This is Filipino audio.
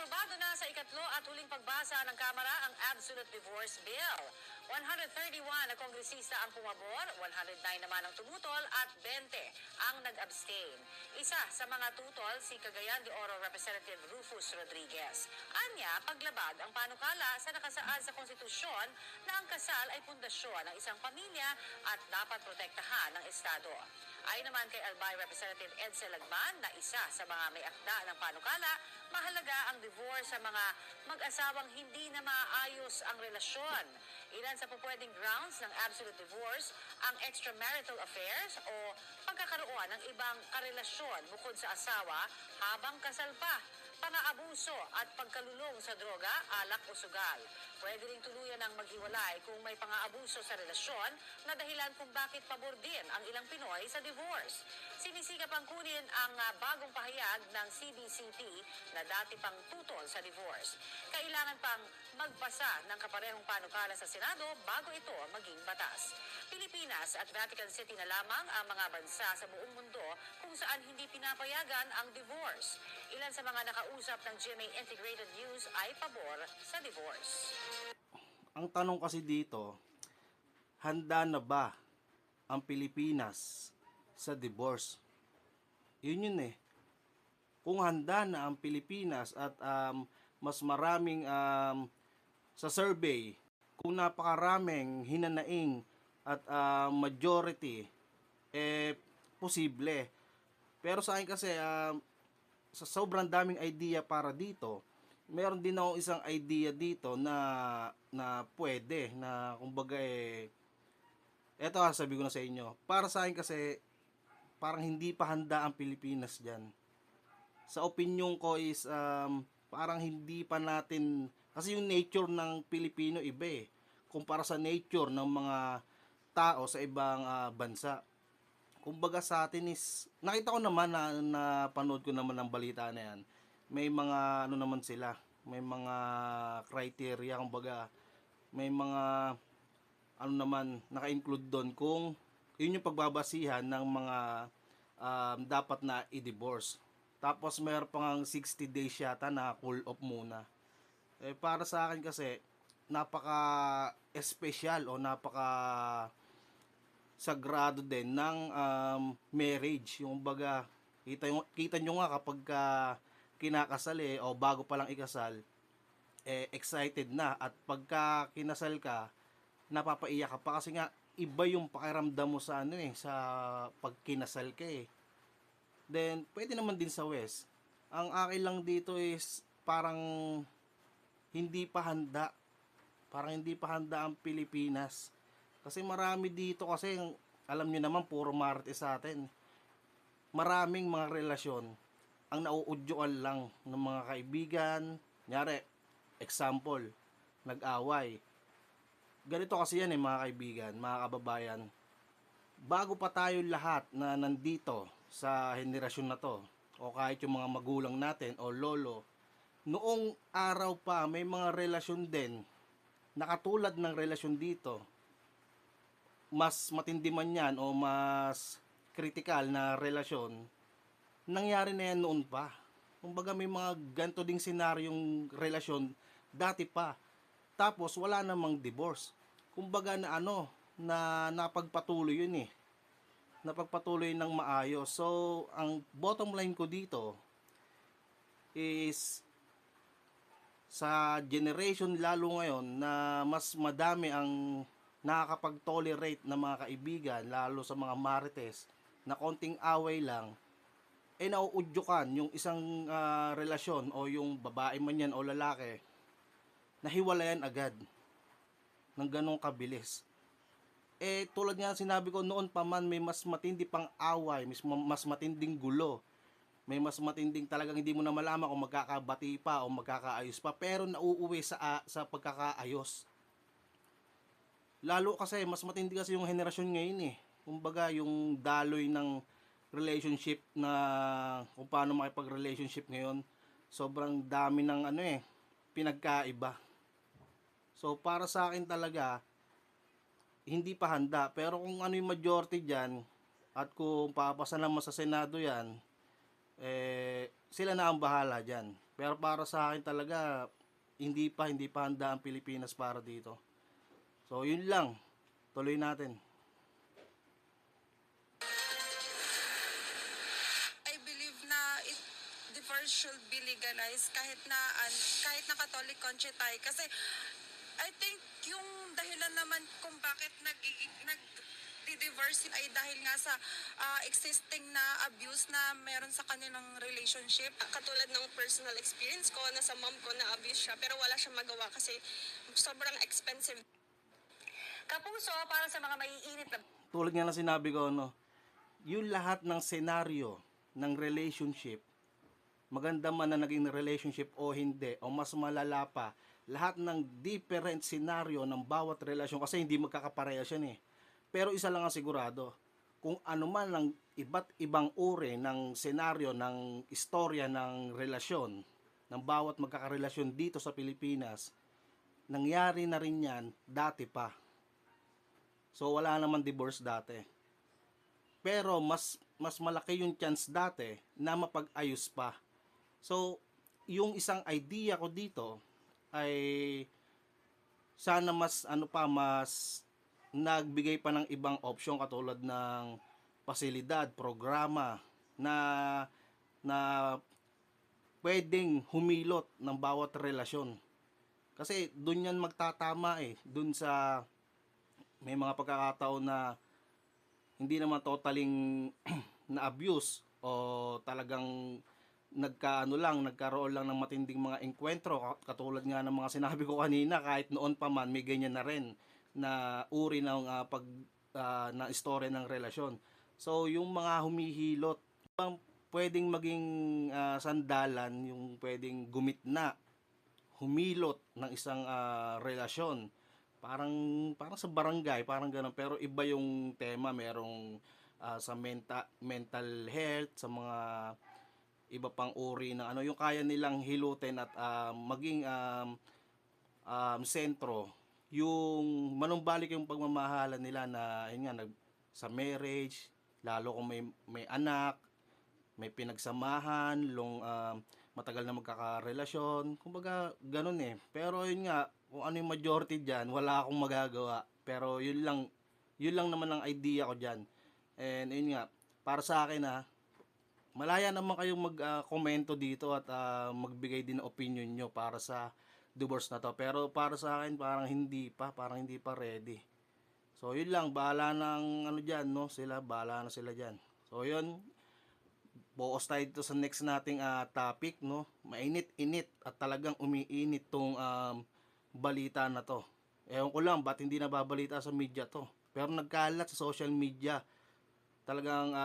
Aprobado na sa ikatlo at huling pagbasa ng Kamara ang Absolute Divorce Bill. 131 na kongresista ang pumabor, 109 naman ang tumutol at 20 ang nag-abstain. Isa sa mga tutol si Cagayan de Oro Representative Rufus Rodriguez. Anya, paglabag ang panukala sa nakasaad sa konstitusyon na ang kasal ay pundasyon ng isang pamilya at dapat protektahan ng Estado. Ayon naman kay Albay Representative Edsel Lagman na isa sa mga may akda ng panukala, mahalaga ang divorce sa mga mag-asawang hindi na maayos ang relasyon. Ilan sa pupwedeng grounds ng absolute divorce ang extramarital affairs o pagkakaroon ng ibang karelasyon bukod sa asawa habang kasal pa, pang-aabuso at pagkalulong sa droga, alak o sugal. Pwede ring tuluyan ng maghiwalay kung may pang-aabuso sa relasyon na dahilan kung bakit pabor din ang ilang Pinoy sa divorce. Sinisikap ang kunin ang bagong pahayag ng CBCT na dati pang tutol sa divorce. Kailangan pang magpasa ng kaparehong panukala sa Senado bago ito maging batas. Pilipinas at Vatican City na lamang ang mga bansa sa buong mundo kung saan hindi pinapayagan ang divorce. Ilan sa mga nakausap ng GMA Integrated News ay pabor sa divorce. Ang tanong kasi dito, handa na ba ang Pilipinas sa divorce? Yun eh. Kung handa na ang Pilipinas at mas maraming sa survey, kung napakaraming hinanaing at majority, posible. Pero sa akin kasi, sa sobrang daming idea para dito, meron din ako isang idea dito na pwede, na kumbaga eto sabi ko na sa inyo, para sa akin kasi, parang hindi pa handa ang Pilipinas dyan. Sa opinion ko is, parang hindi pa natin, kasi yung nature ng Pilipino iba kumpara sa nature ng mga tao sa ibang bansa. Kumbaga sa atin is, nakita ko naman na panood ko naman ng balita na yan. May mga ano naman sila, may mga criteria, kumbaga may mga ano naman naka-include doon kung yun yung pagbabasihan ng mga dapat na i-divorce. Tapos mayroon pang 60 days yata na cool off muna. Para sa akin kasi napaka-espesyal o napaka sagrado din ng marriage. Yung baga, kita nyo nga kapag kinakasal o bago pa lang ikasal, excited na. At pagka kinasal ka, napapaiyak ka pa kasi nga iba yung pakiramdam mo sa sa pagkinasal ka Then, pwede naman din sa West. Ang akin lang dito is parang hindi pa handa. Parang hindi pa handa ang Pilipinas. Kasi marami dito kasi, alam nyo naman, puro marites sa atin. Maraming mga relasyon ang nauudyuan lang ng mga kaibigan. Nyari, example, nag-away. Ganito kasi yan mga kaibigan, mga kababayan. Bago pa tayo lahat na nandito sa henerasyon na to, o kahit yung mga magulang natin o lolo, noong araw pa may mga relasyon din na katulad ng relasyon dito. Mas matindi man yan o mas critical na relasyon, nangyari na yan noon pa. Kumbaga may mga ganito ding senaryong relasyon dati pa. Tapos wala namang divorce. Kumbaga na napagpatuloy yun napagpatuloy ng maayos. So, ang bottom line ko dito is sa generation lalo ngayon na mas madami ang nakakapag-tolerate na mga kaibigan, lalo sa mga marites, na konting away lang, nauudyukan yung isang relasyon o yung babae man yan o lalaki, nahiwalayan agad ng ganong kabilis. Tulad nga sinabi ko noon pa man, may mas matindi pang away, mas matinding gulo, may mas matinding talagang hindi mo na malaman kung magkakabati pa o magkakaayos pa, pero nauuwi sa pagkakaayos. Lalo kasi mas matindi kasi yung henerasyon ngayon kumbaga yung daloy ng relationship, na kung paano makipag-relationship ngayon, sobrang dami ng pinagkaiba. So para sa akin talaga, hindi pa handa. Pero kung ano yung majority dyan, at kung papasa naman sa Senado yan, sila na ang bahala dyan. Pero para sa akin talaga, hindi pa handa ang Pilipinas para dito. So, yun lang. Tuloy natin. I believe na divorce should be legalized kahit na Catholic country tayo. Kasi I think yung dahilan naman kung bakit nag-divorce ay dahil nga sa existing na abuse na meron sa kanilang relationship. Katulad ng personal experience ko, na sa mom ko na abuse siya, pero wala siyang magawa kasi sobrang expensive. Kapuso, para sa mga maiinit na Tulad nga na sinabi ko, no, yung lahat ng senaryo ng relationship, maganda man na naging relationship o hindi, o mas malala pa, lahat ng different senaryo ng bawat relasyon, kasi hindi magkakaparehas yan eh. Pero isa lang ang sigurado, kung ano man ang iba't ibang uri ng senaryo, ng istorya ng relasyon, ng bawat magkakarelasyon dito sa Pilipinas, nangyari na rin yan dati pa. So wala naman divorce dati. Pero mas malaki yung chance dati na mapag-ayos pa. So yung isang idea ko dito ay sana mas mas nagbigay pa ng ibang option katulad ng pasilidad, programa na pwedeng humilot ng bawat relasyon. Kasi doon yan magtatama eh. Doon sa may mga pagkakataon na hindi naman totaling na abuse o talagang nagkaroon lang ng matinding mga engkwentro katulad nga ng mga sinabi ko kanina, kahit noon pa man may ganyan na rin na uri ng na istorya ng relasyon. So yung mga humihilot, pwedeng maging sandalan, yung pwedeng gumitna, humilot ng isang relasyon. Parang sa barangay, parang gano'n, pero iba yung tema, merong sa mental health, sa mga iba pang uri ng yung kaya nilang hilutin at maging sentro, yung manumbalik yung pagmamahalan nila na yun nga, sa marriage, lalo kung may anak, may pinagsamahan, matagal na magkakarelasyon, kumbaga ganun eh. Pero yun nga, kung ano yung majority dyan, wala akong magagawa. Pero yun lang naman ang idea ko dyan. And yun nga, para sa akin malaya naman kayong mag-komento dito at magbigay din ng opinion nyo para sa divorce na to. Pero para sa akin, parang hindi pa ready. So yun lang, bahala ng dyan, no? Bahala na sila dyan. So yun, focus tayo dito sa next nating topic, no? Mainit-init at talagang umiinit tong balita na to. Ewan ko lang, ba't hindi nababalita sa media to? Pero nagkalat sa social media. Talagang